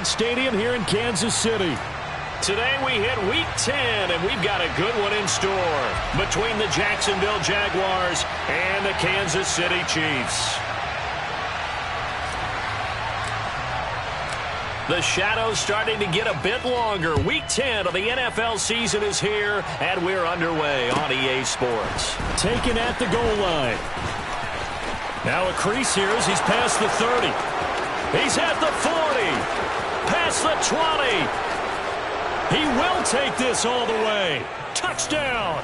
Arrowhead Stadium here in Kansas City. Today we hit Week 10, and we've got a good one in store between the Jacksonville Jaguars and the Kansas City Chiefs. The shadow's starting to get a bit longer. Week 10 of the NFL season is here, and we're underway on EA Sports. Taken at the goal line. Now a crease here as he's past the 30. He's at the 40. Past the 20. He will take this all the way. Touchdown.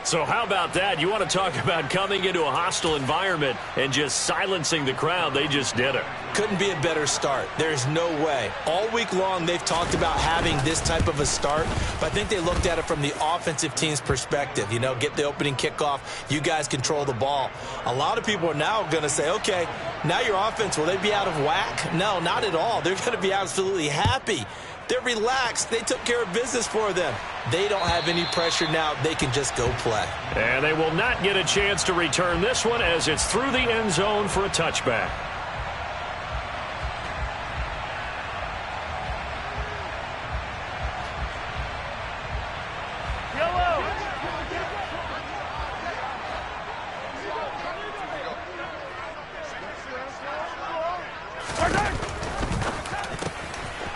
So how about that? You want to talk about coming into a hostile environment and just silencing the crowd. They just did it. Couldn't be a better start. There's no way. All week long, they've talked about having this type of a start, but I think they looked at it from the offensive team's perspective. You know, get the opening kickoff. You guys control the ball. A lot of people are now going to say, okay, now your offense, will they be out of whack? No, not at all. They're going to be absolutely happy. They're relaxed. They took care of business for them. They don't have any pressure now. They can just go play. And they will not get a chance to return this one as it's through the end zone for a touchback.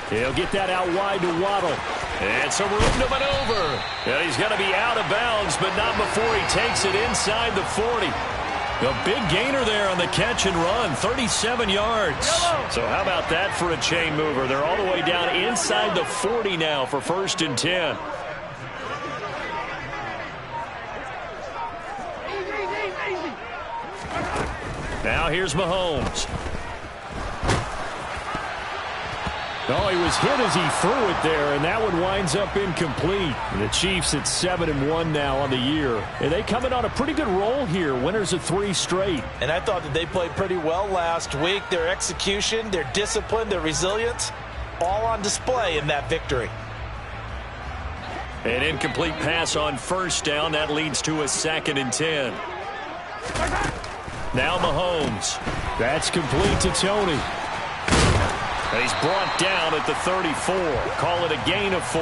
He'll get that out wide to Waddle. And some room to maneuver. And he's going to be out of bounds, but not before he takes it inside the 40. A big gainer there on the catch and run, 37 yards. So how about that for a chain mover? They're all the way down inside the 40 now for 1st and 10. Now here's Mahomes. Oh, he was hit as he threw it there, and that one winds up incomplete. The Chiefs at 7-1 now on the year. And they coming on a pretty good roll here, winners of 3 straight. And I thought that they played pretty well last week. Their execution, their discipline, their resilience, all on display in that victory. An incomplete pass on 1st down. That leads to a 2nd and 10. Now Mahomes. That's complete to Tony. And he's brought down at the 34. Call it a gain of 4.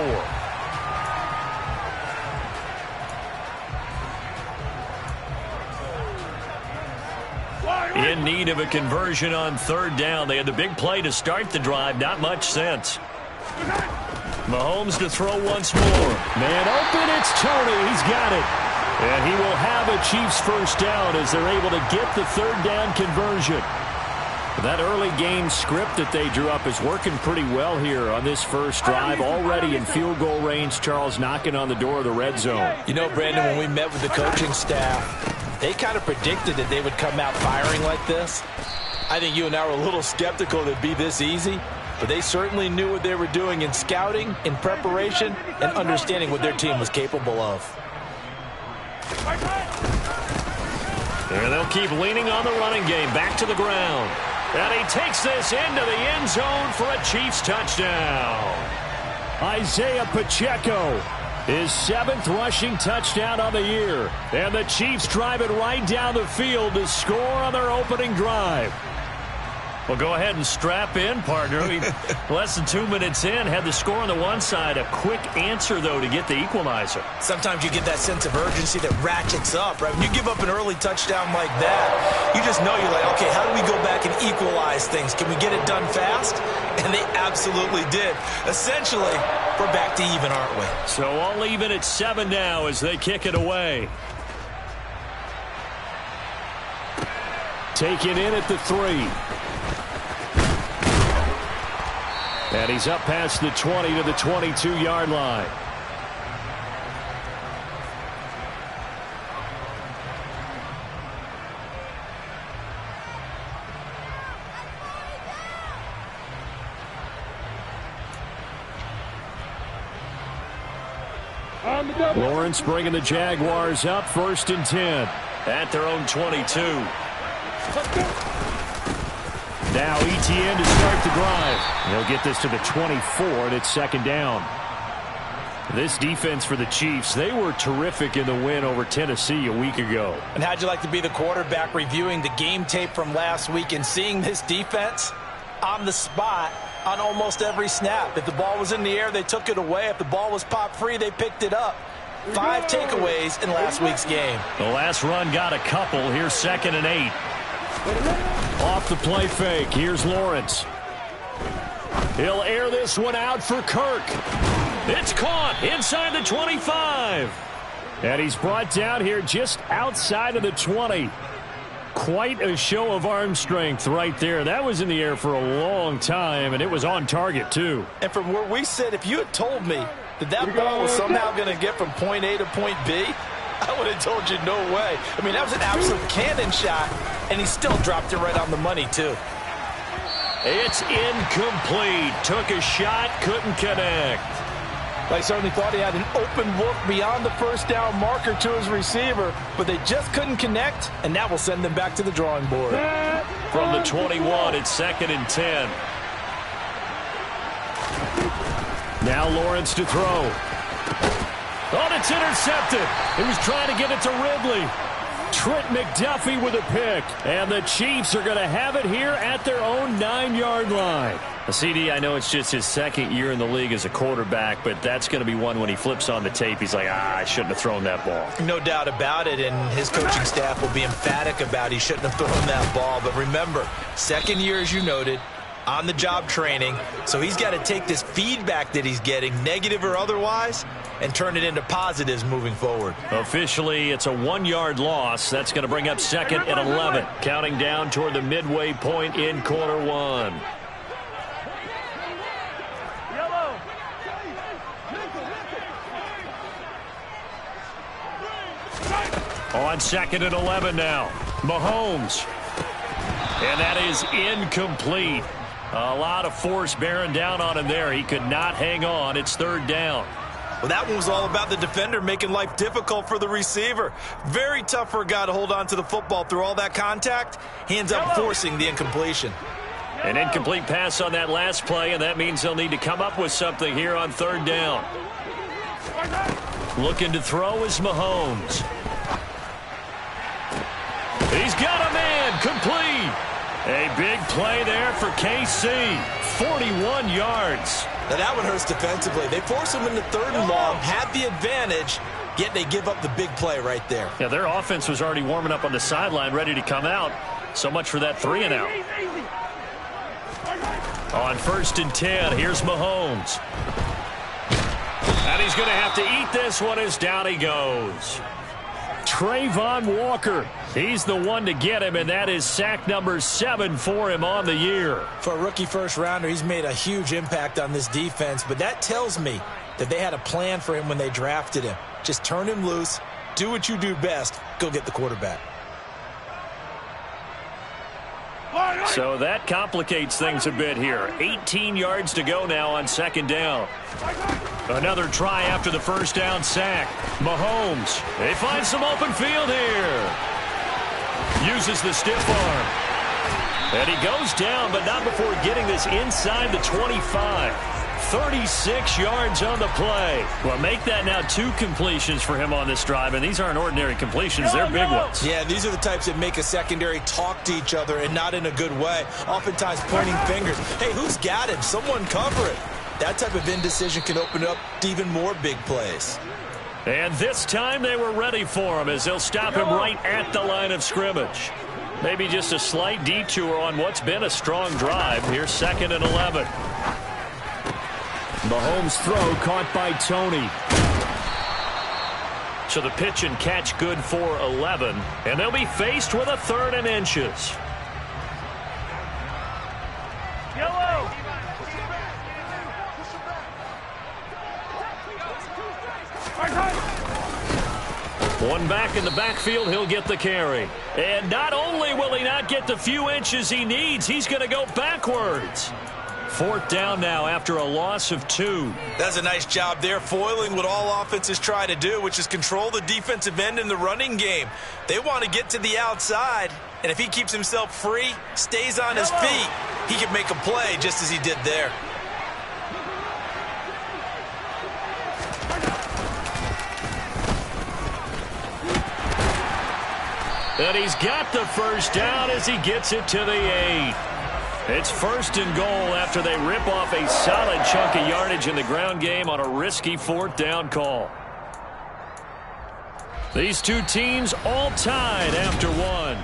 In need of a conversion on 3rd down. They had the big play to start the drive. Not much sense. Mahomes to throw once more. Man open, it's Tony. He's got it. And he will have a Chiefs 1st down as they're able to get the 3rd down conversion. That early game script that they drew up is working pretty well here on this first drive. Already in field goal range, Charles knocking on the door of the red zone. You know, Brandon, when we met with the coaching staff, they kind of predicted that they would come out firing like this. I think you and I were a little skeptical that it'd be this easy, but they certainly knew what they were doing in scouting, in preparation, and understanding what their team was capable of. And they'll keep leaning on the running game. Back to the ground. And he takes this into the end zone for a Chiefs touchdown. Isaiah Pacheco, his 7th rushing touchdown on the year. And the Chiefs drive it right down the field to score on their opening drive. Well, go ahead and strap in, partner. Less than 2 minutes in, had the score on the one side. A quick answer, though, to get the equalizer. Sometimes you get that sense of urgency that ratchets up, right? When you give up an early touchdown like that, you just know you're like, okay, how do we go back and equalize things? Can we get it done fast? And they absolutely did. Essentially, we're back to even, aren't we? So all even at 7 now as they kick it away. Taken in at the 3. And he's up past the 20 to the 22-yard line. Lawrence bringing the Jaguars up, 1st and 10 at their own 22. Now ETN to start the drive. He'll get this to the 24, and it's 2nd down. This defense for the Chiefs, they were terrific in the win over Tennessee a week ago. And how'd you like to be the quarterback reviewing the game tape from last week and seeing this defense? on the spot on almost every snap. If the ball was in the air, they took it away. If the ball was popped free, they picked it up. 5 takeaways in last week's game. The last run got a couple. Here's 2nd and 8. Off the play fake. Here's Lawrence. He'll air this one out for Kirk. It's caught inside the 25. And he's brought down here just outside of the 20. Quite a show of arm strength right there. That was in the air for a long time, and it was on target, too. And from where we sit, if you had told me that ball was somehow going to get from point A to point B, I would have told you no way. I mean, that was an absolute cannon shot, and he still dropped it right on the money, too. It's incomplete. Took a shot, couldn't connect. I certainly thought he had an open look beyond the first down marker to his receiver, but they just couldn't connect, and that will send them back to the drawing board. From the 21, it's 2nd and 10. Now Lawrence to throw. Oh, it's intercepted. He was trying to get it to Ridley. Trent McDuffie with a pick. And the Chiefs are going to have it here at their own 9-yard line. CD, I know it's just his 2nd year in the league as a quarterback, but that's going to be one when he flips on the tape, he's like, I shouldn't have thrown that ball. No doubt about it, and his coaching staff will be emphatic about he shouldn't have thrown that ball. But remember, 2nd year, as you noted, on-the-job training, so he's got to take this feedback that he's getting, negative or otherwise, and turn it into positives moving forward. Officially, it's a 1-yard loss. That's going to bring up 2nd and 11, counting down toward the midway point in quarter 1. On 2nd and 11 now. Mahomes. And that is incomplete. A lot of force bearing down on him there. He could not hang on. It's 3rd down. Well, that one was all about the defender making life difficult for the receiver. Very tough for a guy to hold on to the football through all that contact. He ends up forcing the incompletion. An incomplete pass on that last play, and that means they'll need to come up with something here on 3rd down. Looking to throw is Mahomes. He's got a man, complete. A big play there for KC, 41 yards. Now that one hurts defensively. They force him into 3rd and long, had the advantage, yet they give up the big play right there. Yeah, their offense was already warming up on the sideline, ready to come out. So much for that 3 and out. On 1st and 10, here's Mahomes. And he's going to have to eat this one as down he goes. Trayvon Walker, he's the one to get him, and that is sack number 7 for him on the year. For a rookie first-rounder, he's made a huge impact on this defense, but that tells me that they had a plan for him when they drafted him. Just turn him loose, do what you do best, go get the quarterback. So that complicates things a bit here. 18 yards to go now on 2nd down. Another try after the 1st down sack. Mahomes, they find some open field here. Uses the stiff arm. And he goes down, but not before getting this inside the 25. 36 yards on the play. Well, make that now 2 completions for him on this drive, and these aren't ordinary completions. They're big ones. Yeah, these are the types that make a secondary talk to each other and not in a good way, oftentimes pointing fingers. Hey, who's got him? Someone cover it. That type of indecision can open up to even more big plays. And this time they were ready for him as they'll stop him right at the line of scrimmage. Maybe just a slight detour on what's been a strong drive. Here's 2nd and 11. Mahomes' throw caught by Tony. So the pitch and catch good for 11. And they'll be faced with a 3rd and inches. Yellow. One back in the backfield, he'll get the carry. And not only will he not get the few inches he needs, he's going to go backwards. 4th down now after a loss of 2. That's a nice job there, foiling what all offenses try to do, which is control the defensive end in the running game. They want to get to the outside, and if he keeps himself free, stays on his feet, he can make a play just as he did there. And he's got the 1st down as he gets it to the 8. It's 1st and goal after they rip off a solid chunk of yardage in the ground game on a risky 4th down call. These two teams all tied after one.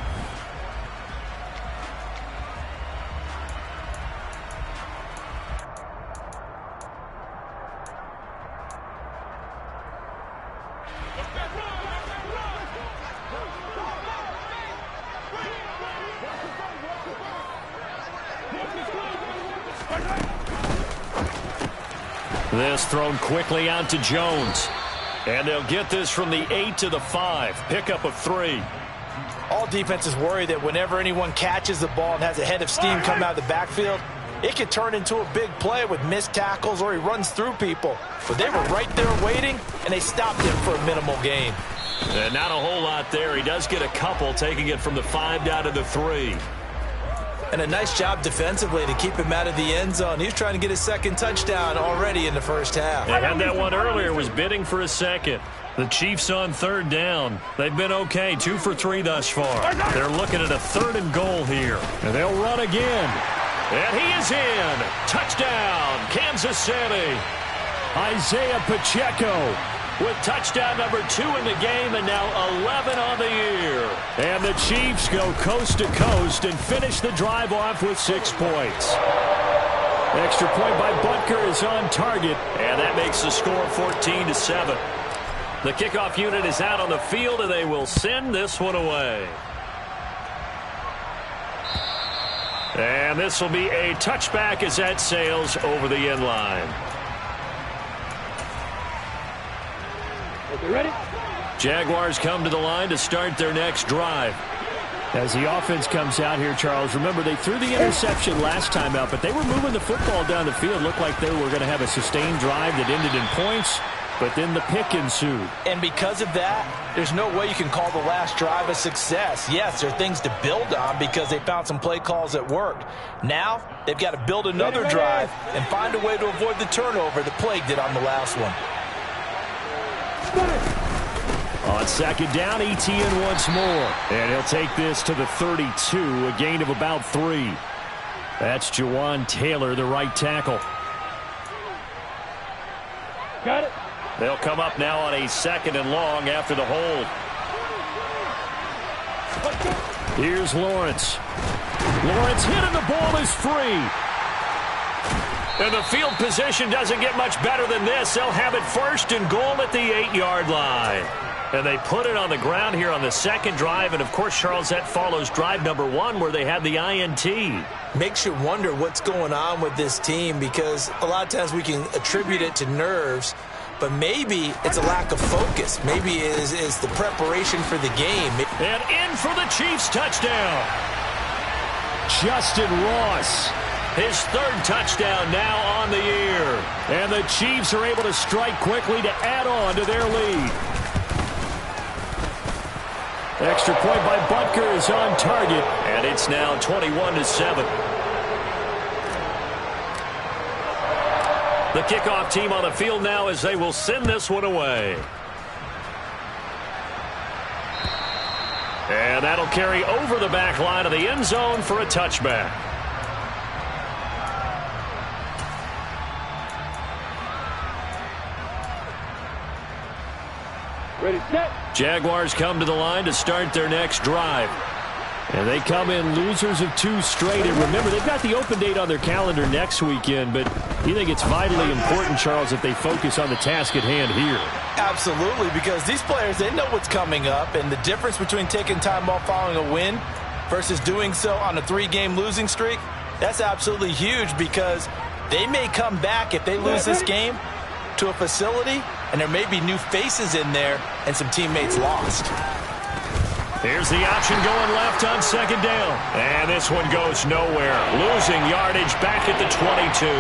This thrown quickly out to Jones. And they'll get this from the 8 to the 5. Pickup of 3. All defenses worry that whenever anyone catches the ball and has a head of steam come out of the backfield, it could turn into a big play with missed tackles or he runs through people. But they were right there waiting, and they stopped him for a minimal gain. And not a whole lot there. He does get a couple, taking it from the 5 down to the 3. And a nice job defensively to keep him out of the end zone. He was trying to get his 2nd touchdown already in the 1st half. They had that one earlier, was bidding for a 2nd. The Chiefs on 3rd down. They've been okay, 2 for 3 thus far. They're looking at a 3rd and goal here. And they'll run again. And he is in. Touchdown, Kansas City. Isaiah Pacheco with touchdown number 2 in the game and now 11 on the year. And the Chiefs go coast to coast and finish the drive off with 6 points. Extra point by Butker is on target, and that makes the score 14-7. The kickoff unit is out on the field, and they will send this one away. And this will be a touchback as that sails over the end line. Ready? Jaguars come to the line to start their next drive. As the offense comes out here, Charles, remember they threw the interception last time out, but they were moving the football down the field. Looked like they were going to have a sustained drive that ended in points, but then the pick ensued. And because of that, there's no way you can call the last drive a success. Yes, there are things to build on because they found some play calls that worked. Now, they've got to build another drive and find a way to avoid the turnover that plagued it on the last one. On 2nd down, Etienne once more. And he'll take this to the 32, a gain of about 3. That's Jawan Taylor, the right tackle. Got it. They'll come up now on a 2nd and long after the hold. Here's Lawrence. Lawrence hit and the ball is free. And the field position doesn't get much better than this. They'll have it 1st and goal at the 8-yard line. And they put it on the ground here on the 2nd drive. And, of course, Charles, that follows drive number 1 where they had the INT. Makes you wonder what's going on with this team because a lot of times we can attribute it to nerves, but maybe it's a lack of focus. Maybe it is the preparation for the game. And in for the Chiefs touchdown. Justin Ross. His 3rd touchdown now on the year. And the Chiefs are able to strike quickly to add on to their lead. Extra point by Butker is on target, and it's now 21-7. The kickoff team on the field now as they will send this one away. And that'll carry over the back line of the end zone for a touchback. Ready, set. Jaguars come to the line to start their next drive. And they come in losers of 2 straight. And remember, they've got the open date on their calendar next weekend, but you think it's vitally important, Charles, that they focus on the task at hand here? Absolutely, because these players, they know what's coming up, and the difference between taking time off following a win versus doing so on a 3-game losing streak, that's absolutely huge because they may come back if they lose this game to a facility, and there may be new faces in there and some teammates lost. Here's the option going left on 2nd down. And this one goes nowhere. Losing yardage back at the 22.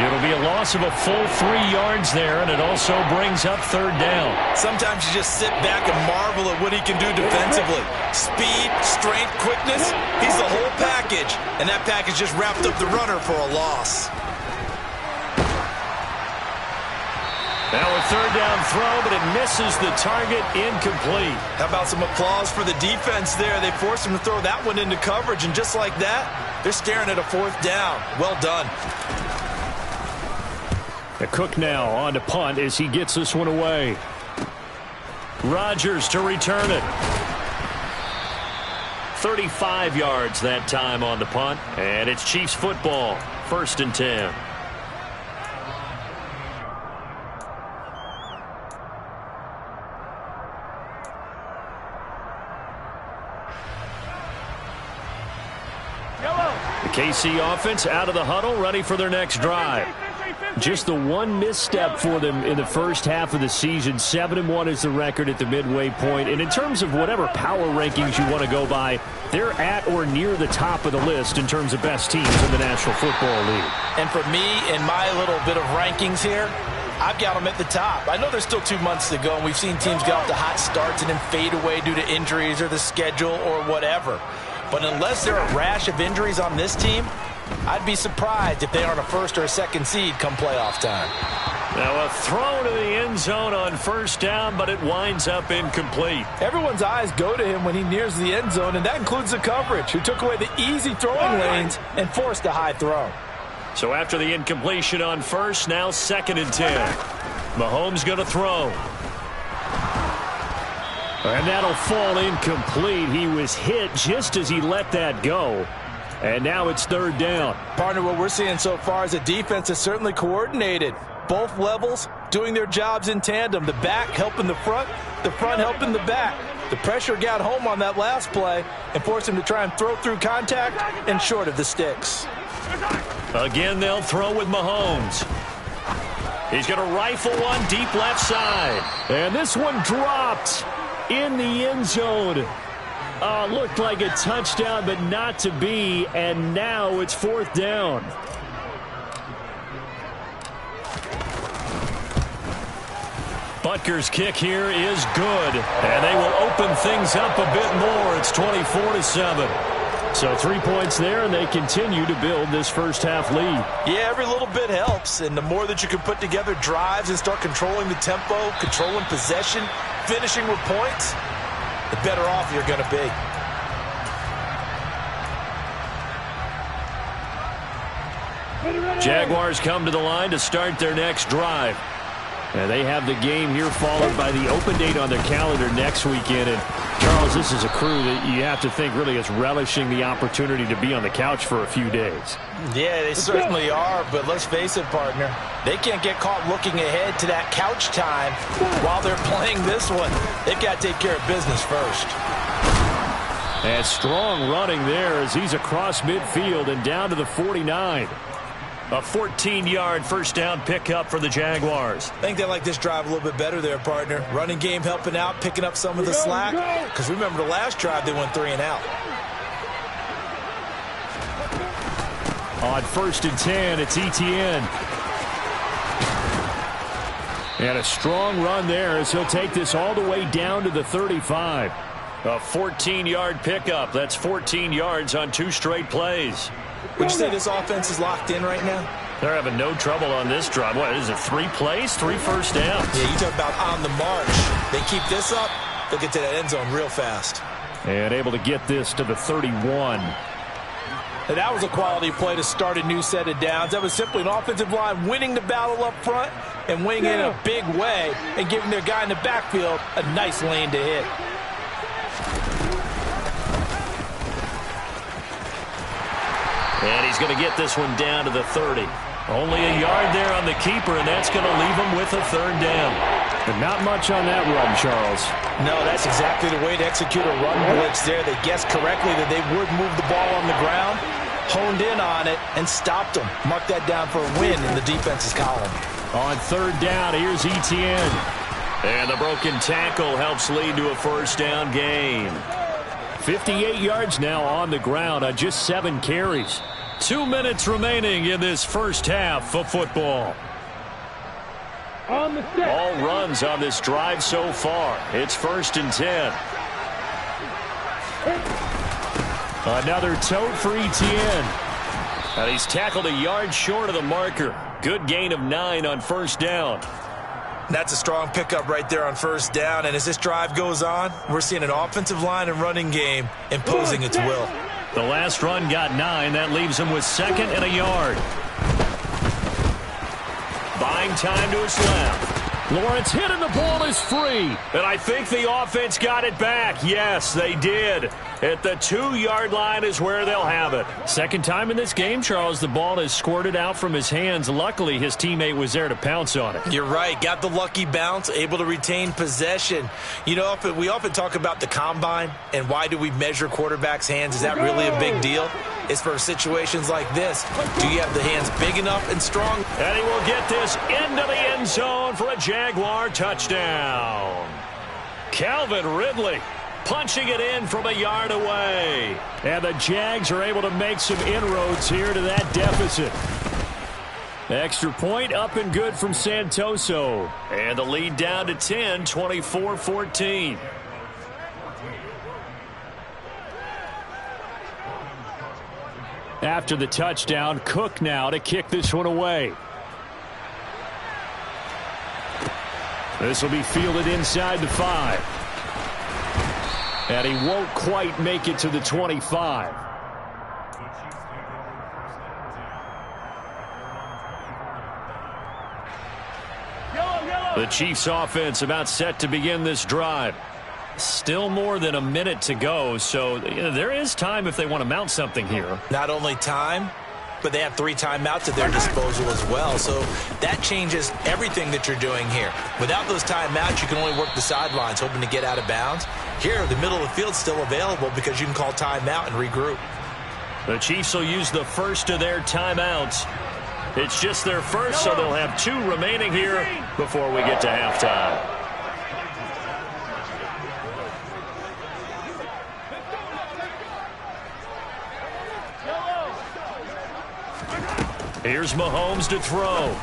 It'll be a loss of a full 3 yards there, and it also brings up 3rd down. Sometimes you just sit back and marvel at what he can do defensively. Speed, strength, quickness, he's the whole package. And that package just wrapped up the runner for a loss. Now a third down throw, but it misses the target, incomplete. How about some applause for the defense there? They forced him to throw that one into coverage, and just like that, they're staring at a fourth down. Well done. The Cook now on to punt as he gets this one away. Rodgers to return it. 35 yards that time on the punt, and it's Chiefs football, 1st and 10. The KC offense out of the huddle, ready for their next drive. Just the one misstep for them in the first half of the season. 7-1 is the record at the midway point. And in terms of whatever power rankings you want to go by, they're at or near the top of the list in terms of best teams in the National Football League. And for me, in my little bit of rankings here, I've got them at the top. I know there's still 2 months to go, and we've seen teams get off to hot starts and then fade away due to injuries or the schedule or whatever. But unless there are a rash of injuries on this team, I'd be surprised if they aren't a 1st or a 2nd seed come playoff time. Now a throw to the end zone on 1st down, but it winds up incomplete. Everyone's eyes go to him when he nears the end zone, and that includes the coverage, who took away the easy throwing lanes and forced a high throw. So after the incompletion on 1st, now 2nd and 10. Mahomes going to throw. And that'll fall incomplete. He was hit just as he let that go. And now it's 3rd down. Partner, what we're seeing so far is a defense is certainly coordinated. Both levels doing their jobs in tandem. The back helping the front helping the back. The pressure got home on that last play and forced him to try and throw through contact and short of the sticks. Again, they'll throw with Mahomes. He's going to rifle one deep left side. And this one dropped in the end zone. Looked like a touchdown, but not to be. And now it's 4th down. Butker's kick here is good. And they will open things up a bit more. It's 24-7. So 3 points there, and they continue to build this first half lead. Yeah, every little bit helps, and the more that you can put together drives and start controlling the tempo, controlling possession, finishing with points, the better off you're going to be. Jaguars come to the line to start their next drive. And they have the game here followed by the open date on their calendar next weekend. And, Charles, this is a crew that you have to think really is relishing the opportunity to be on the couch for a few days. Yeah, they certainly are, but let's face it, partner. They can't get caught looking ahead to that couch time while they're playing this one. They've got to take care of business first. And strong running there as he's across midfield and down to the 49. A 14-yard first down pickup for the Jaguars. I think they like this drive a little bit better there, partner. Running game helping out, picking up some of the slack. Because remember the last drive, they went 3 and out. On 1st and 10, it's Etienne. And a strong run there as he'll take this all the way down to the 35. A 14-yard pickup. That's 14 yards on 2 straight plays. Would you say this offense is locked in right now? They're having no trouble on this drive. What is it, 3 plays, 3 first downs? Yeah, you talk about on the march. They keep this up, they'll get to that end zone real fast. And able to get this to the 31. And that was a quality play to start a new set of downs. That was simply an offensive line winning the battle up front and winning it in a big way and giving their guy in the backfield a nice lane to hit. And he's going to get this one down to the 30. Only a yard there on the keeper, and that's going to leave him with a 3rd down. But not much on that run, Charles. No, that's exactly the way to execute a run blitz there. They guessed correctly that they would move the ball on the ground, honed in on it, and stopped them. Mark that down for a win in the defense's column. On 3rd down, here's Etienne. And the broken tackle helps lead to a first down gain. 58 yards now on the ground on just 7 carries. 2 minutes remaining in this first half of football. All runs on this drive so far. It's 1st and 10. Another tote for Etienne. And he's tackled a yard short of the marker. Good gain of 9 on 1st down. That's a strong pickup right there on first down. And as this drive goes on, we're seeing an offensive line and running game imposing its will. The last run got 9. That leaves him with 2nd and a yard. Buying time to his left. Lawrence hit and the ball is free. And I think the offense got it back. Yes, they did. At the 2-yard line is where they'll have it. Second time in this game, Charles, the ball has squirted out from his hands. Luckily, his teammate was there to pounce on it. You're right. Got the lucky bounce, able to retain possession. You know, we often talk about the combine and why do we measure quarterbacks' hands. Is that really a big deal? It's for situations like this. Do you have the hands big enough and strong? And he will get this into the end zone for a Jaguar touchdown. Calvin Ridley punching it in from a yard away. And the Jags are able to make some inroads here to that deficit. Extra point up and good from Santoso. And the lead down to 10, 24-14. After the touchdown, Cook now to kick this one away. This will be fielded inside the 5. And he won't quite make it to the 25. The Chiefs offense about set to begin this drive. Still more than a minute to go, so there is time if they want to mount something here. Not only time, but they have 3 timeouts at their disposal as well. So that changes everything that you're doing here. Without those timeouts, you can only work the sidelines, hoping to get out of bounds. Here, the middle of the field's still available because you can call timeout and regroup. The Chiefs will use the first of their timeouts. It's just their first, so they'll have 2 remaining here before we get to halftime. Here's Mahomes to throw.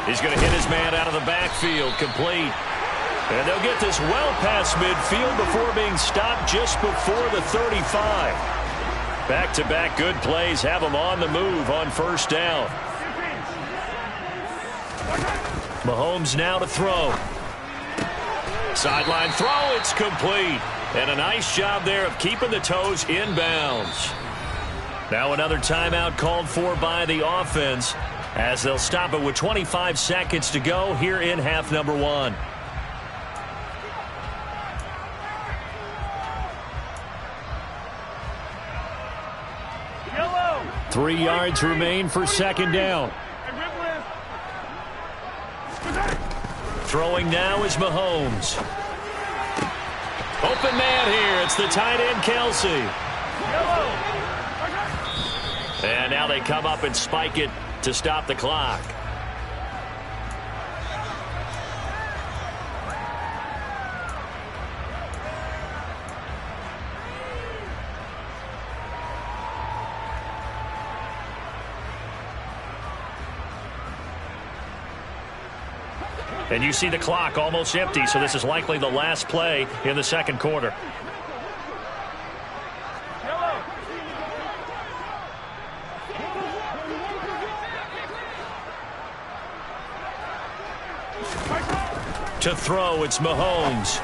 He's going to hit his man out of the backfield, complete. And they'll get this well past midfield before being stopped just before the 35. Back-to-back good plays have them on the move on first down. Mahomes now to throw. Sideline throw, it's complete. And a nice job there of keeping the toes inbounds. Now another timeout called for by the offense as they'll stop it with 25 seconds to go here in half number 1. Yellow. 3 yards remain for second down. Throwing now is Mahomes. Open man here. It's the tight end, Kelsey. Yellow. And now they come up and spike it to stop the clock. And you see the clock almost empty, so this is likely the last play in the second quarter. To throw, it's Mahomes.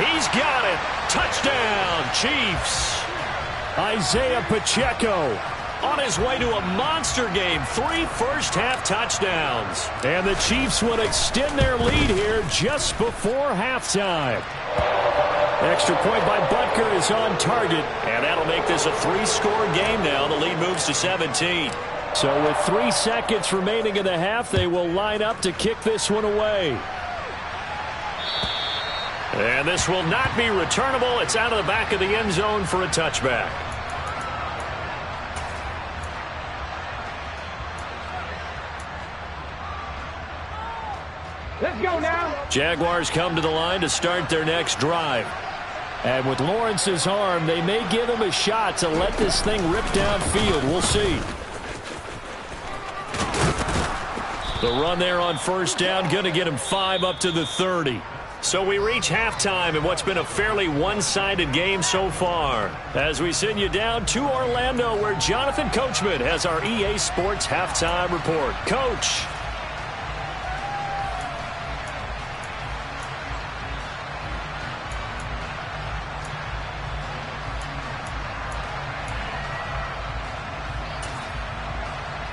He's got it. Touchdown, Chiefs. Isaiah Pacheco on his way to a monster game. 3 first-half touchdowns. And the Chiefs would extend their lead here just before halftime. Extra point by Butker is on target. And that'll make this a 3-score game now. The lead moves to 17. So with 3 seconds remaining in the half, they will line up to kick this one away. And this will not be returnable. It's out of the back of the end zone for a touchback. Let's go now. Jaguars come to the line to start their next drive. And with Lawrence's arm, they may give him a shot to let this thing rip downfield. We'll see. The run there on first down, going to get him 5 up to the 30. So we reach halftime in what's been a fairly one-sided game so far. As we send you down to Orlando, where Jonathan Coachman has our EA Sports halftime report. Coach.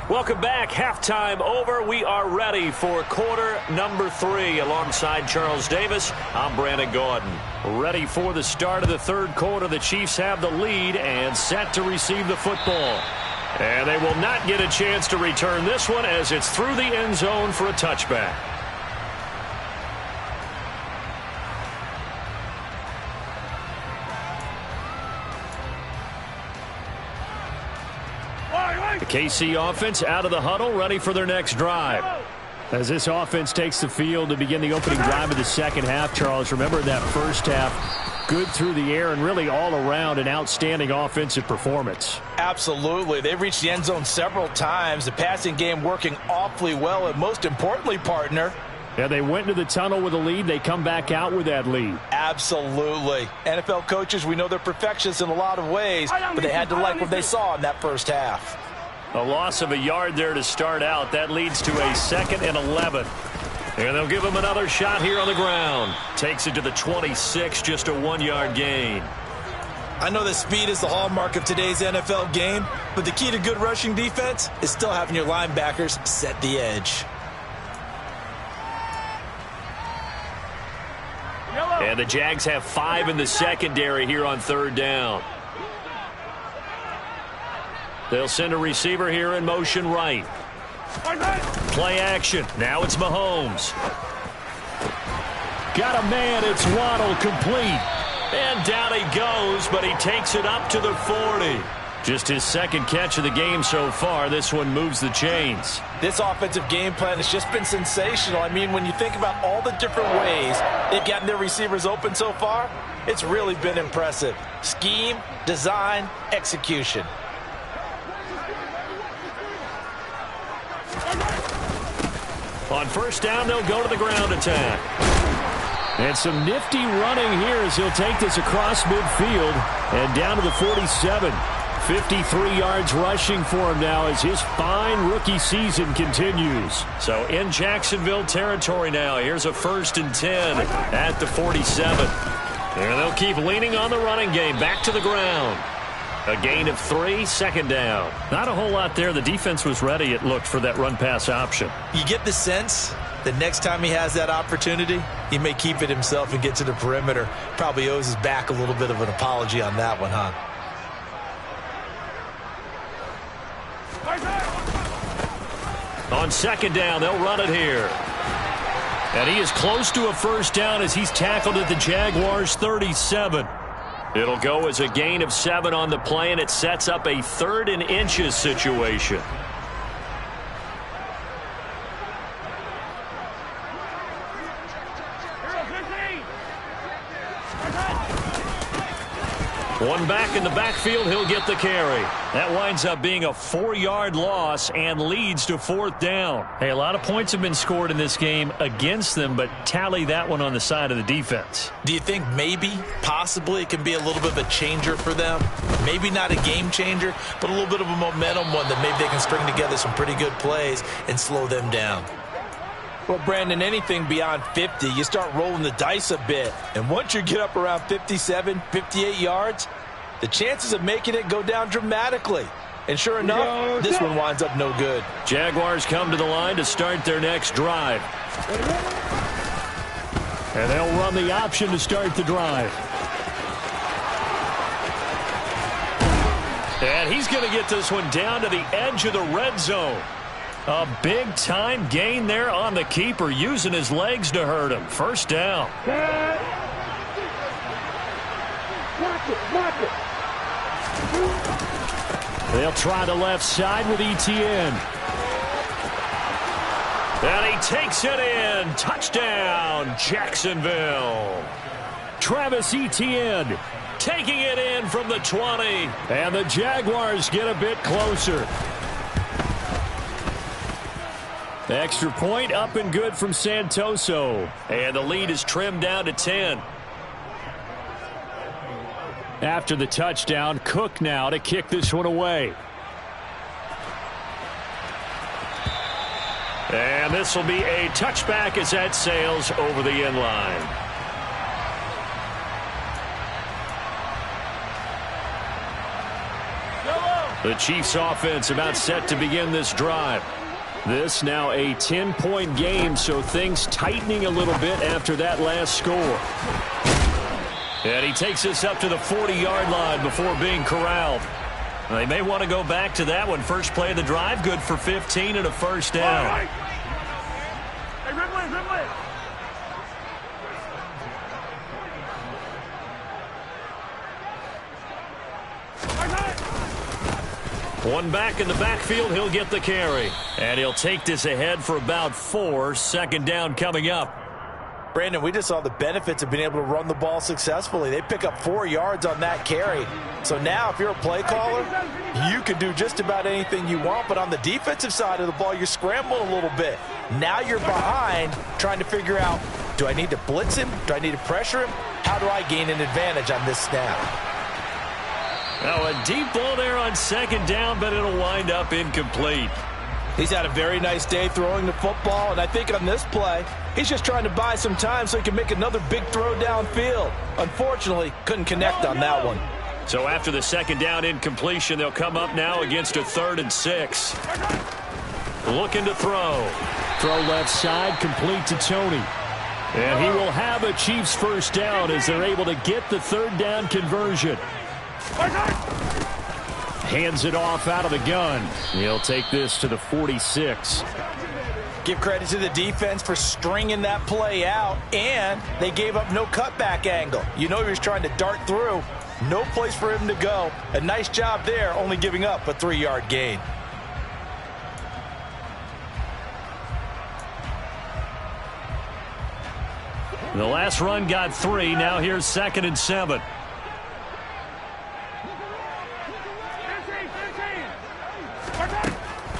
Welcome back. Halftime over. We are ready for quarter number 3. Alongside Charles Davis, I'm Brandon Gordon. Ready for the start of the third quarter. The Chiefs have the lead and set to receive the football. And they will not get a chance to return this one as it's through the end zone for a touchback. The KC offense out of the huddle, ready for their next drive. As this offense takes the field to begin the opening drive of the second half, Charles, remember that first half, good through the air and really all around an outstanding offensive performance. Absolutely. They reached the end zone several times. The passing game working awfully well, and most importantly, partner, yeah, they went into the tunnel with a lead. They come back out with that lead. Absolutely. NFL coaches, we know they're perfectionists in a lot of ways, but they had to like what they saw in that first half. A loss of a yard there to start out. That leads to a 2nd and 11. And they'll give him another shot here on the ground. Takes it to the 26, just a 1-yard gain. I know that speed is the hallmark of today's NFL game, but the key to good rushing defense is still having your linebackers set the edge. And the Jags have 5 in the secondary here on 3rd down. They'll send a receiver here in motion right. Play action. Now it's Mahomes. Got a man. It's Waddle, complete. And down he goes, but he takes it up to the 40. Just his 2nd catch of the game so far. This one moves the chains. This offensive game plan has just been sensational. I mean, when you think about all the different ways they've gotten their receivers open so far, it's really been impressive. Scheme, design, execution. On 1st down, they'll go to the ground attack. And some nifty running here as he'll take this across midfield and down to the 47. 53 yards rushing for him now as his fine rookie season continues. So in Jacksonville territory now. Here's a 1st and 10 at the 47. And they'll keep leaning on the running game. Back to the ground. A gain of 3, 2nd down. Not a whole lot there. The defense was ready, it looked, for that run-pass option. You get the sense that next time he has that opportunity, he may keep it himself and get to the perimeter. Probably owes his back a little bit of an apology on that one, huh? On 2nd down, they'll run it here. And he is close to a 1st down as he's tackled at the Jaguars' 37. It'll go as a gain of 7 on the play, and it sets up a 3rd and inches situation. One back in the backfield, he'll get the carry. That winds up being a 4-yard loss and leads to 4th down. Hey, a lot of points have been scored in this game against them, but tally that one on the side of the defense. Do you think maybe, possibly, it can be a little bit of a changer for them? Maybe not a game changer, but a little bit of a momentum one that maybe they can string together some pretty good plays and slow them down. Well, Brandon, anything beyond 50, you start rolling the dice a bit. And once you get up around 57, 58 yards, the chances of making it go down dramatically. And sure enough, this one winds up no good. Jaguars come to the line to start their next drive. And they'll run the option to start the drive. And he's going to get this one down to the edge of the red zone. A big-time gain there on the keeper, using his legs to hurt him. 1st down. They'll try the left side with Etienne. And he takes it in. Touchdown, Jacksonville. Travis Etienne taking it in from the 20. And the Jaguars get a bit closer. The extra point up and good from Santoso. And the lead is trimmed down to 10. After the touchdown, Cook now to kick this one away. And this will be a touchback as that sails over the end line. The Chiefs offense about set to begin this drive. This now a 10-point game, so things tightening a little bit after that last score. And he takes us up to the 40-yard line before being corralled. They may want to go back to that one. First play of the drive, good for 15 and a first down. One back in the backfield, he'll get the carry. And he'll take this ahead for about 4. Second down coming up. Brandon, we just saw the benefits of being able to run the ball successfully. They pick up 4 yards on that carry. So now if you're a play caller, you can do just about anything you want. But on the defensive side of the ball, you're scrambling a little bit. Now you're behind trying to figure out, do I need to blitz him? Do I need to pressure him? How do I gain an advantage on this snap? Now a deep ball there on second down, but it'll wind up incomplete. He's had a very nice day throwing the football, and I think on this play, he's just trying to buy some time so he can make another big throw downfield. Unfortunately, couldn't connect on that one. So after the second down incompletion, they'll come up now against a 3rd and 6. Looking to throw. Throw left side, complete to Tony. And he will have a Chiefs first down as they're able to get the 3rd down conversion. Hands it off out of the gun. He'll take this to the 46. Give credit to the defense for stringing that play out, and they gave up no cutback angle. You know he was trying to dart through. No place for him to go. A nice job there, only giving up a 3-yard gain. The last run got 3. Now here's 2nd and 7.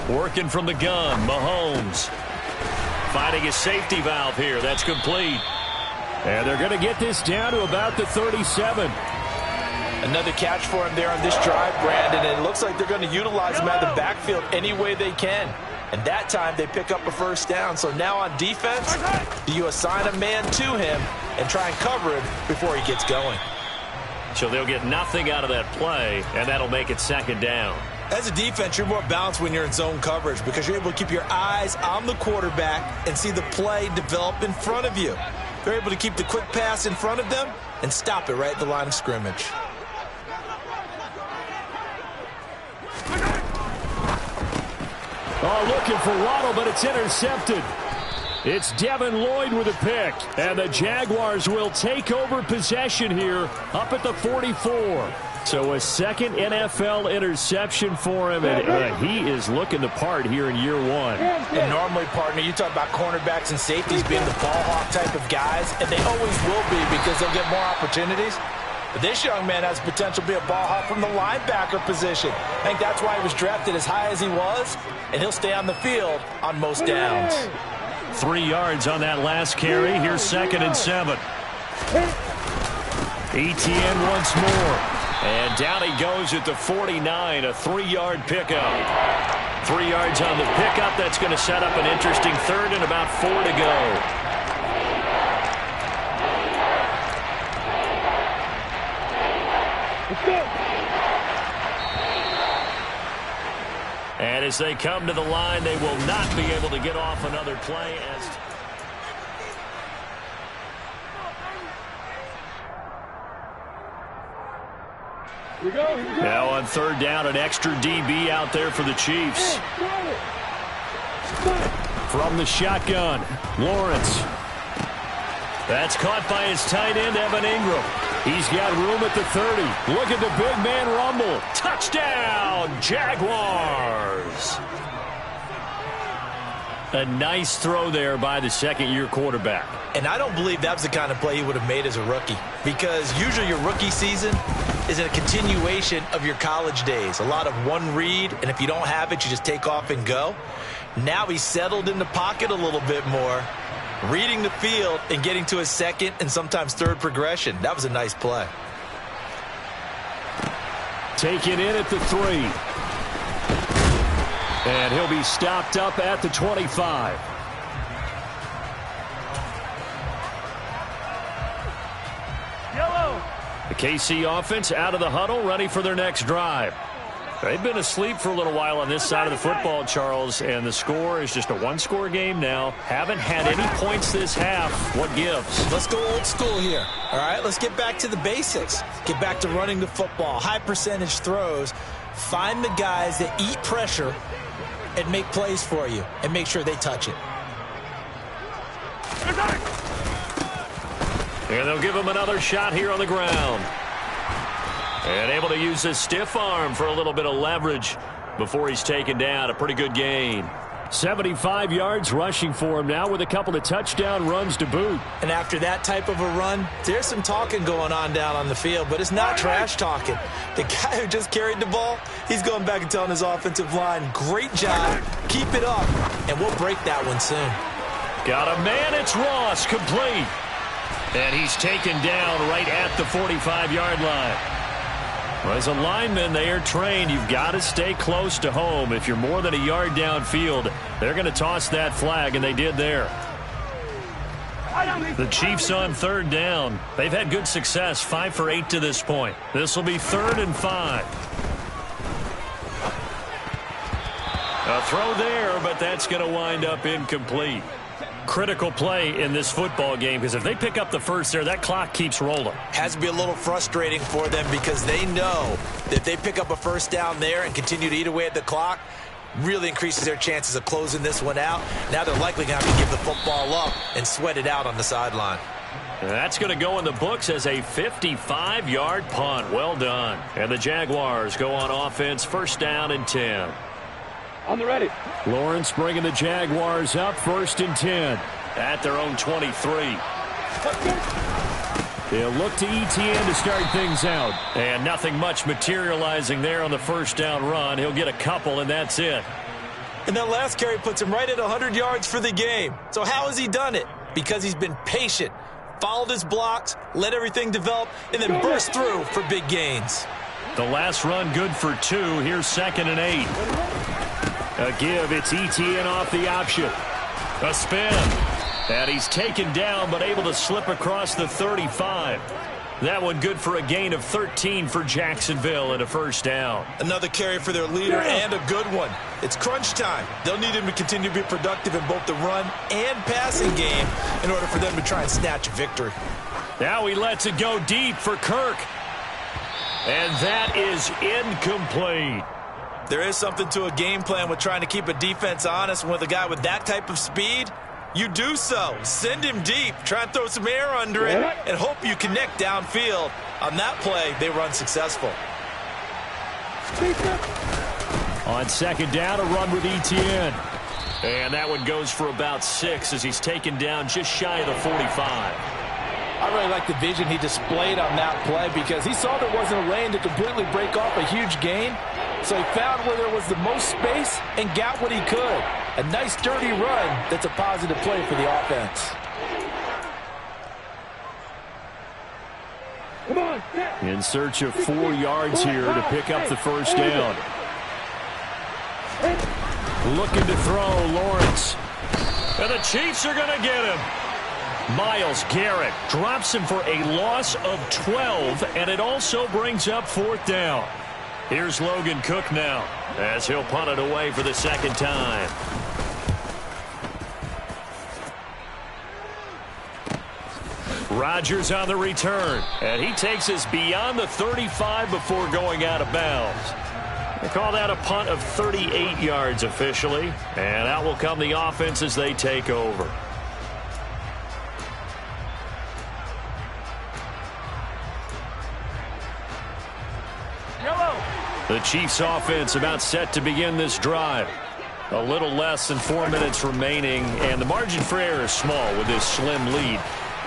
Working from the gun, Mahomes. Finding his safety valve here. That's complete. And they're going to get this down to about the 37. Another catch for him there on this drive, Brandon. And it looks like they're going to utilize him out of the backfield any way they can. And that time they pick up a first down. So now on defense, do you assign a man to him and try and cover him before he gets going? So they'll get nothing out of that play, and that'll make it 2nd down. As a defense, you're more balanced when you're in zone coverage because you're able to keep your eyes on the quarterback and see the play develop in front of you. They're able to keep the quick pass in front of them and stop it right at the line of scrimmage. Oh, looking for Waddle, but it's intercepted. It's Devin Lloyd with a pick, and the Jaguars will take over possession here up at the 44. So a second NFL interception for him, and he is looking the part here in year 1. And normally, partner, you talk about cornerbacks and safeties being the ball hawk type of guys, and they always will be because they'll get more opportunities. But this young man has potential to be a ball hawk from the linebacker position. I think that's why he was drafted as high as he was, and he'll stay on the field on most downs. 3 yards on that last carry. Here's 2nd and 7. Etienne once more. And down he goes at the 49, a 3-yard pickup. 3 yards on the pickup. That's going to set up an interesting 3rd and about 4 to go. And as they come to the line, they will not be able to get off another play. Now on 3rd down, an extra DB out there for the Chiefs. From the shotgun, Lawrence. That's caught by his tight end, Evan Ingram. He's got room at the 30. Look at the big man rumble. Touchdown, Jaguars. A nice throw there by the second-year quarterback. And I don't believe that was the kind of play he would have made as a rookie, because usually your rookie season is a continuation of your college days. A lot of one read, and if you don't have it, you just take off and go. Now he's settled in the pocket a little bit more, reading the field and getting to his 2nd and sometimes 3rd progression. That was a nice play. Taken in at the 3. And he'll be stopped up at the 25. Yellow. The KC offense out of the huddle, ready for their next drive. They've been asleep for a little while on this side of the football, Charles, and the score is just a one-score game now. Haven't had any points this half. What gives? Let's go old school here. All right, let's get back to the basics. Get back to running the football, high percentage throws. Find the guys that eat pressure and make plays for you and make sure they touch it. And they'll give him another shot here on the ground. And able to use his stiff arm for a little bit of leverage before he's taken down. A pretty good gain. 75 yards rushing for him now with a couple of touchdown runs to boot. And after that type of a run, there's some talking going on down on the field, but it's not trash talking. The guy who just carried the ball, he's going back and telling his offensive line, great job, keep it up, and we'll break that one soon. Got a man, it's Ross, complete. And he's taken down right at the 45-yard line. Well, as a lineman, they are trained. You've got to stay close to home. If you're more than a yard downfield, they're going to toss that flag, and they did there. The Chiefs on third down. They've had good success, 5 for 8 to this point. This will be 3rd and 5. A throw there, but that's going to wind up incomplete. Critical play in this football game, because if they pick up the first there, that clock keeps rolling. Has to be a little frustrating for them because they know that if they pick up a first down there and continue to eat away at the clock, really increases their chances of closing this one out. Now they're likely going to have to give the football up and sweat it out on the sideline. That's going to go in the books as a 55-yard punt. Well done. And the Jaguars go on offense, 1st down and 10. On the ready. Lawrence bringing the Jaguars up, 1st and 10 at their own 23. They'll look to ETN to start things out. And nothing much materializing there on the 1st down run. He'll get a couple, and that's it. And that last carry puts him right at 100 yards for the game. So how has he done it? Because he's been patient, followed his blocks, let everything develop, and then burst through for big gains. The last run good for 2. Here's 2nd and 8. A give, it's ETN off the option. A spin. And he's taken down, but able to slip across the 35. That one good for a gain of 13 for Jacksonville and a 1st down. Another carry for their leader and a good one. It's crunch time. They'll need him to continue to be productive in both the run and passing game in order for them to try and snatch a victory. Now he lets it go deep for Kirk. And that is incomplete. There is something to a game plan with trying to keep a defense honest. With a guy with that type of speed, you do so. Send him deep. Try and throw some air under it and hope you connect downfield. On that play, they were unsuccessful. On 2nd down, a run with ETN. And that one goes for about 6 as he's taken down just shy of the 45. I really like the vision he displayed on that play because he saw there wasn't a lane to completely break off a huge gain. So he found where there was the most space and got what he could. A nice, dirty run that's a positive play for the offense. Come on. In search of 4 yards here to pick up the 1st down. Looking to throw, Lawrence. And the Chiefs are going to get him. Myles Garrett drops him for a loss of 12, and it also brings up 4th down. Here's Logan Cook now as he'll punt it away for the 2nd time. Rodgers on the return, and he takes us beyond the 35 before going out of bounds. They call that a punt of 38 yards officially, and out will come the offense as they take over. The Chiefs offense about set to begin this drive. A little less than 4 minutes remaining, and the margin for error is small with this slim lead.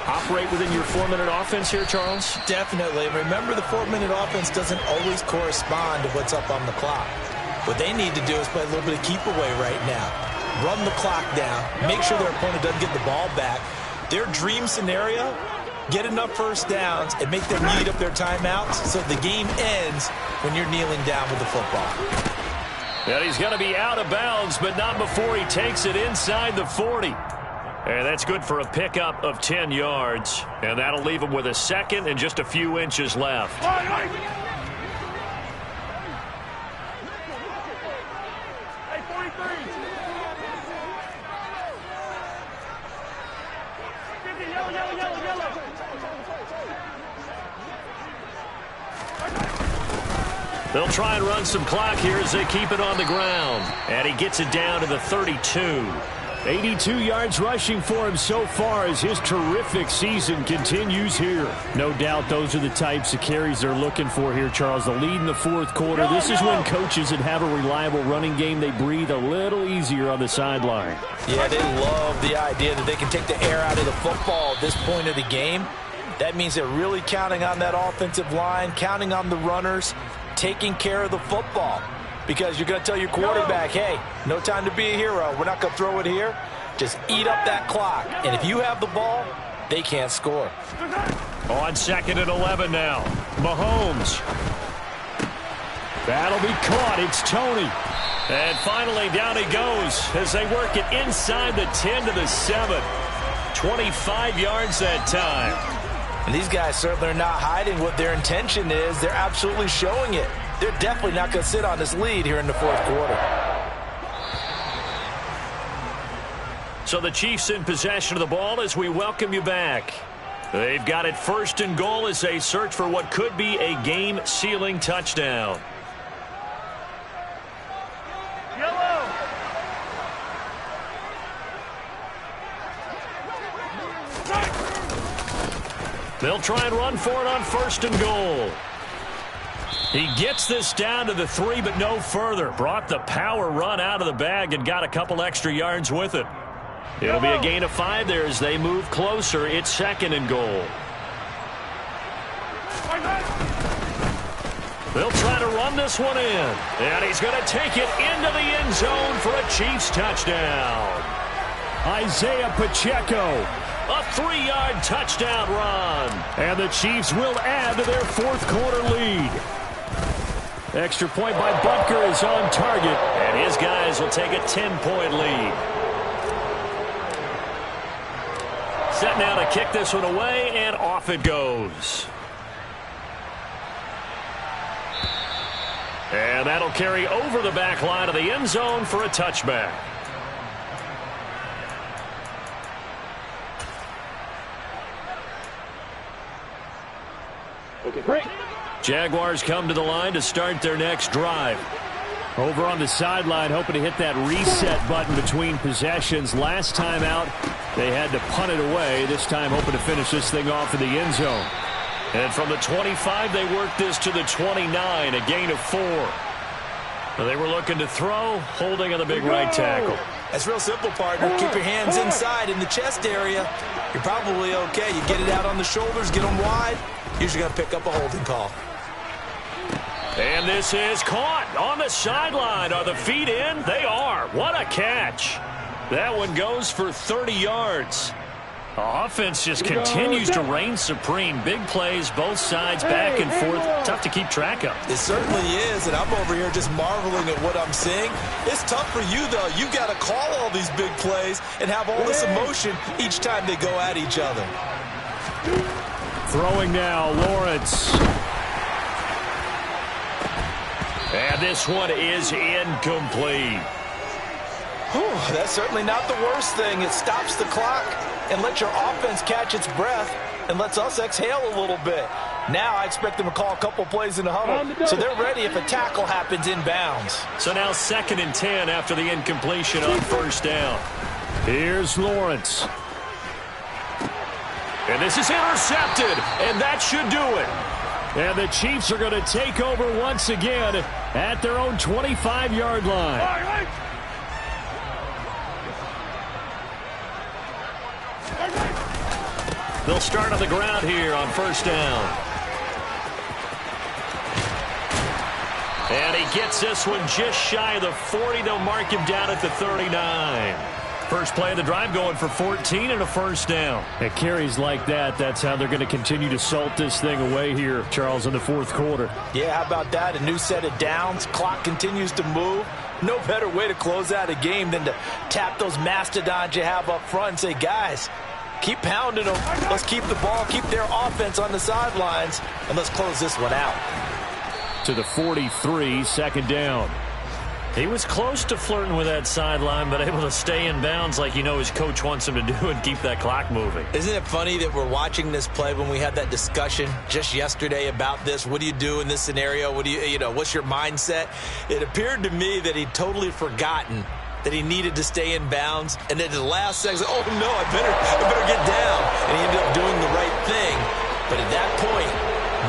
Operate within your 4-minute offense here, Charles? Definitely. Remember, the 4-minute offense doesn't always correspond to what's up on the clock. What they need to do is play a little bit of keep away right now. Run the clock down. Make sure their opponent doesn't get the ball back. Their dream scenario, get enough 1st downs and make them eat up their timeouts so the game ends when you're kneeling down with the football. And he's going to be out of bounds, but not before he takes it inside the 40. And that's good for a pickup of 10 yards. And that'll leave him with a 2nd and just a few inches left. They'll try and run some clock here as they keep it on the ground. And he gets it down to the 32. 82 yards rushing for him so far as his terrific season continues here. No doubt those are the types of carries they're looking for here, Charles. The lead in the fourth quarter. This is when coaches that have a reliable running game, they breathe a little easier on the sideline. Yeah, they love the idea that they can take the air out of the football at this point of the game. That means they're really counting on that offensive line, counting on the runners, taking care of the football. Because you're going to tell your quarterback, hey, no time to be a hero. We're not going to throw it here. Just eat up that clock. And if you have the ball, they can't score. On 2nd and 11 now. Mahomes. That'll be caught. It's Tony. And finally down he goes as they work it inside the 10 to the 7. 25 yards that time. And these guys certainly are not hiding what their intention is. They're absolutely showing it. They're definitely not going to sit on this lead here in the fourth quarter. So the Chiefs in possession of the ball as we welcome you back. They've got it 1st and goal as they search for what could be a game-sealing touchdown. Yellow. They'll try and run for it on 1st and goal. He gets this down to the 3, but no further. Brought the power run out of the bag and got a couple extra yards with it. It'll be a gain of 5 there as they move closer. It's 2nd and goal. They'll try to run this one in. And he's going to take it into the end zone for a Chiefs touchdown. Isaiah Pacheco. A 3-yard touchdown run. And the Chiefs will add to their fourth quarter lead. Extra point by Butker is on target. And his guys will take a 10-point lead. Set now to kick this one away, and off it goes. And that'll carry over the back line of the end zone for a touchback. Okay, break. Jaguars come to the line to start their next drive. Over on the sideline, hoping to hit that reset button between possessions. Last time out, they had to punt it away. This time, hoping to finish this thing off in the end zone. And from the 25, they worked this to the 29, a gain of 4. They were looking to throw, holding on the big right tackle. That's real simple, partner. Keep your hands inside in the chest area. You're probably okay. You get it out on the shoulders, get them wide. Usually going to pick up a holding call. And this is caught on the sideline. Are the feet in? They are. What a catch. That one goes for 30 yards. Offense just continues to reign supreme. Big plays, both sides, back and forth. Tough to keep track of. It certainly is, and I'm over here just marveling at what I'm seeing. It's tough for you, though. You've got to call all these big plays and have all this emotion each time they go at each other. Throwing now, Lawrence. And this one is incomplete. Whew, that's certainly not the worst thing. It stops the clock and lets your offense catch its breath and lets us exhale a little bit. Now I expect them to call a couple plays in the huddle, so they're ready if a tackle happens inbounds. So now 2nd and 10 after the incompletion on 1st down. Here's Lawrence. And this is intercepted, and that should do it. And the Chiefs are going to take over once again at their own 25-yard line. They'll start on the ground here on 1st down. And he gets this one just shy of the 40. They'll mark him down at the 39. First play of the drive going for 14 and a 1st down. At carries like that, that's how they're going to continue to salt this thing away here, Charles, in the fourth quarter. Yeah, how about that? A new set of downs. Clock continues to move. No better way to close out a game than to tap those mastodons you have up front and say, guys, keep pounding them. Let's keep the ball, keep their offense on the sidelines, and let's close this one out. To the 43, 2nd down. He was close to flirting with that sideline, but able to stay in bounds like his coach wants him to do and keep that clock moving. Isn't it funny that we're watching this play when we had that discussion just yesterday about this? What do you do in this scenario? What do what's your mindset? It appeared to me that he'd totally forgotten that he needed to stay in bounds, and then at the last second, oh no, I better get down. And he ended up doing the right thing. But at that point,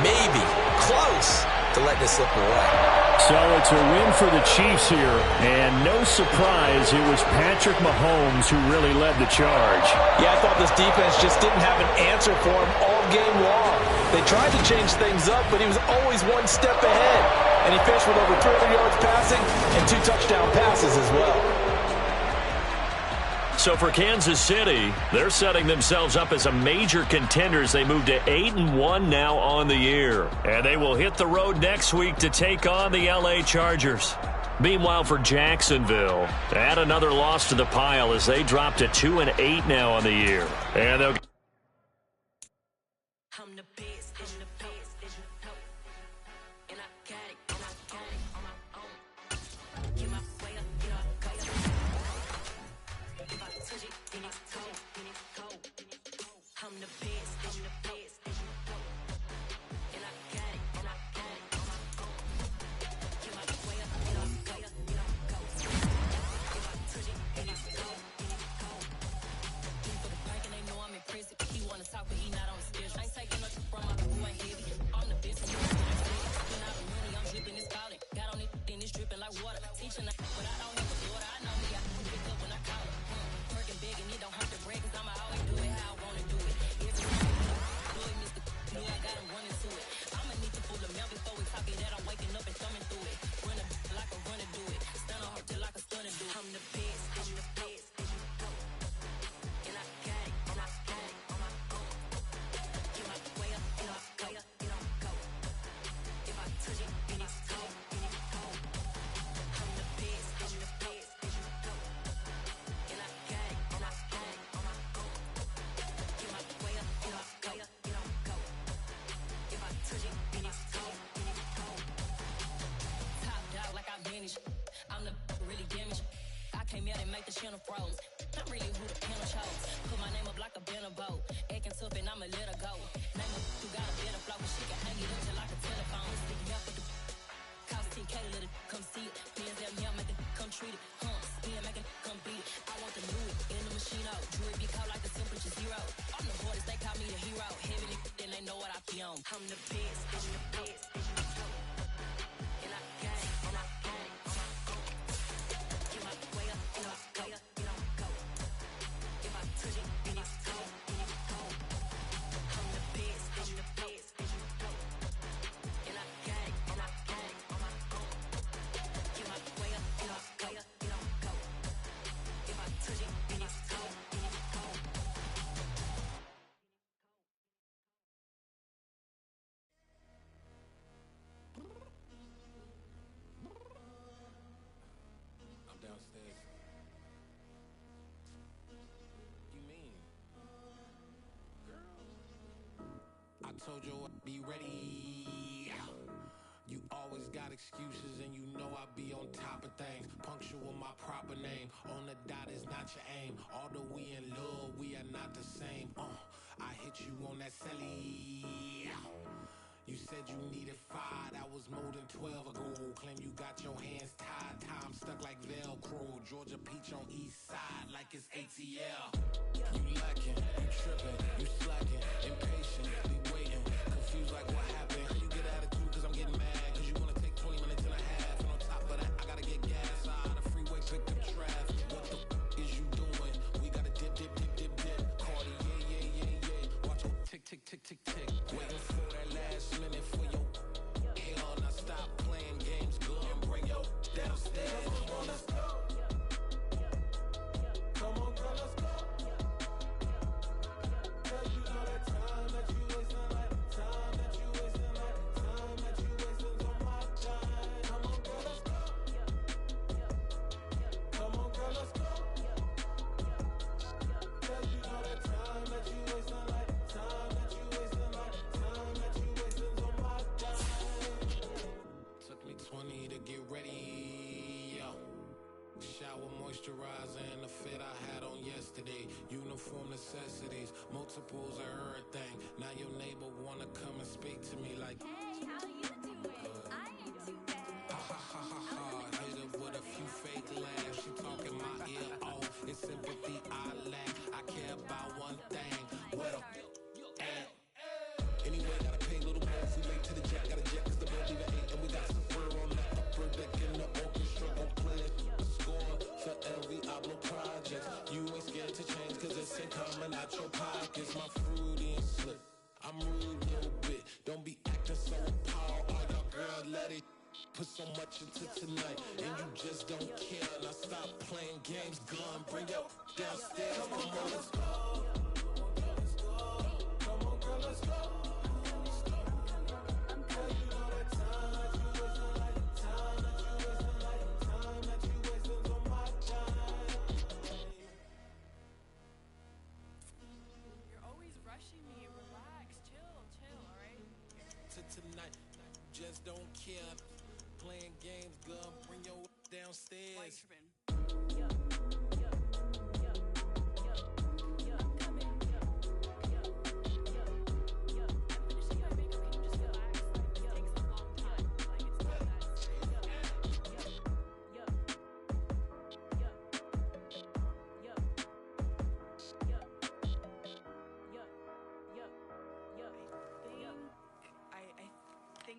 maybe close to letting it slip away. So it's a win for the Chiefs here, and no surprise, it was Patrick Mahomes who really led the charge. Yeah, I thought this defense just didn't have an answer for him all game long. They tried to change things up, but he was always one step ahead. And he finished with over 300 yards passing and 2 touchdown passes as well. So for Kansas City, they're setting themselves up as a major contender as they move to 8-1 now on the year. And they will hit the road next week to take on the LA Chargers. Meanwhile, for Jacksonville, add another loss to the pile as they drop to 2-8 now on the year. And they'll I'm the really damaged. I came out and make the channel froze. I'm really who the panel chose. Put my name up like a banner boat. Acting tough and I'ma let her go. Name her who got a better flow, but she can hang it up just like a telephone. Sticking up with the cost 10K, let it come see it. Pins them here, make it come treat it. Spin, make it come beat it. I want the Louis in the machine out. Jewelry be cold like the temperature 0. I'm the hardest, they call me the hero. Heavy, then they know what I be on. I'm the best, I'm the best. And I got it, and I got it. Get my way up, get my way up, get on go. If I touch it, then it's cold, then it's cold. I'm the best, I'm the best, and I got it, and I got it on my own. Get my way up, get my way up, get on go. If I touch it, then it's cold, then it's cold. I'm downstairs. You mean? Girl, I told you I'd be ready. You always got excuses and you know I be on top of things. Punctual my proper name. On the dot is not your aim. Although we in love, we are not the same. I hit you on that celly. You said you needed 5, that was more than 12 ago. Claim you got your hands tied, time stuck like Velcro. Georgia peach on east side like it's ATL. You lacking, you tripping, you slacking, impatient, be waiting, confused like what happened. You get attitude cause I'm getting mad, cause you wanna take 20 minutes and a half. And on top of that, I gotta get gas out of the freeway, pick up traffic. What the is you doing? We gotta dip, dip, dip, dip, dip. Cardi, yeah. Watch your tick, tick, tick, tick, tick. Waiting for that last minute for your hell. Now stop playing games, good and bring your downstairs. Come on, let's go. Come on, girl, let's go. Girl, you know that time that you wasting, like time that you wasting. shower moisturizer and the fit I had on yesterday. Uniform necessities, multiples of everything. Now your neighbor wanna come and speak to me like, hey, how you doing? I ain't too bad. ha ha ha ha ha. Hit her with a few fake laughs. She talking my ear off. It's sympathy I lack. I care about one thing. What a anyway, gotta pay a little more. If we late to the jack, gotta jet, cause the boat leave at 8. And we got some fur on the upper deck in the orchestra. Gon' play the score for every Ablo project. You ain't scared to change, cause it's ain't coming out your pockets. My fruity and slip, I'm rude a little bit. Don't be acting so appalled. All y'all girl, let it put so much into tonight. And you just don't care. Now stop playing games, gun, bring your downstairs. Come on, girl, let's go. Come on, girl, let's go. Rushing me. Relax, chill, all right? Tonight, just don't care. Playing games, girl, bring your downstairs. Why you tripping?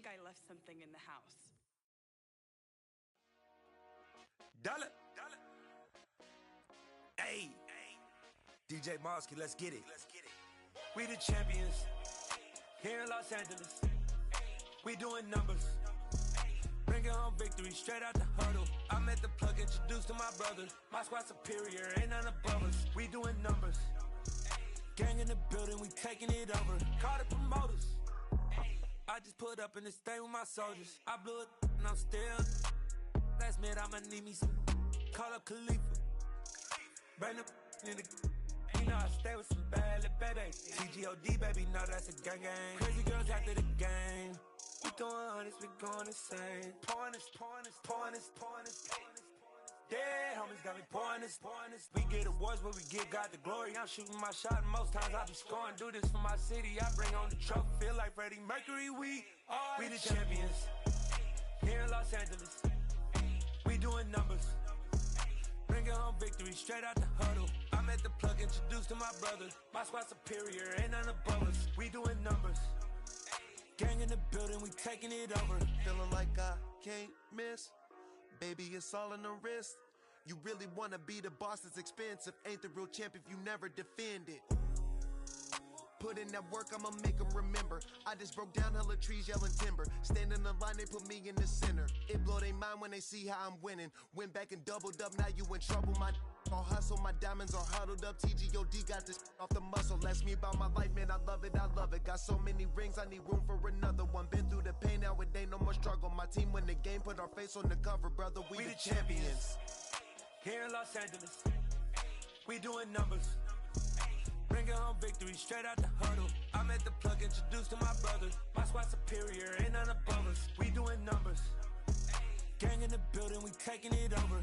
I left something in the house. Dollar. Hey. DJ Mosky, let's get it. We the champions. Here in Los Angeles. We doing numbers. Bringing home victory straight out the huddle. I'm at the plug, introduced to my brother. My squad superior, ain't none above us. We doing numbers. Gang in the building, we taking it over. Call the promoters. I just put up in this thing with my soldiers. I blew it and I'm still. Last minute I'ma need me some. Call up Khalifa. Bring up in the. You know I stay with some bad little baby. TGOD baby, know that's a gang gang. Crazy girls after the game. We throwing hundreds, we going insane. Pouring this. Dead homies got me pouring this. We get awards, but we give God the glory. I'm shooting my shot, and most times I be scoring. Do this for my city, I bring on the trophy. Feel like Freddie Mercury, we the champions. Here in Los Angeles, we doing numbers. Bringing home victory straight out the huddle. I'm at the plug, introduced to my brother. My squad superior, ain't none above us. We doing numbers. Gang in the building, we taking it over. Feeling like I can't miss. Baby, it's all in the wrist. You really wanna be the boss, it's expensive. Ain't the real champ if you never defend it. Put in that work, I'ma make them remember. I just broke down hella trees, yelling timber. Stand in the line, they put me in the center. It blow their mind when they see how I'm winning. Went back and doubled up, now you in trouble. My all hustle, my diamonds are huddled up. TGOD got this off the muscle. Ask me about my life, man, I love it. Got so many rings, I need room for another one. Been through the pain, now it ain't no more struggle. My team win the game, put our face on the cover, brother. We the champions. Here in Los Angeles, we doing numbers. Bringing home victory straight out the huddle. I'm at the plug, introduced to my brother. My squad superior, ain't none above us. We doing numbers. Gang in the building, we taking it over.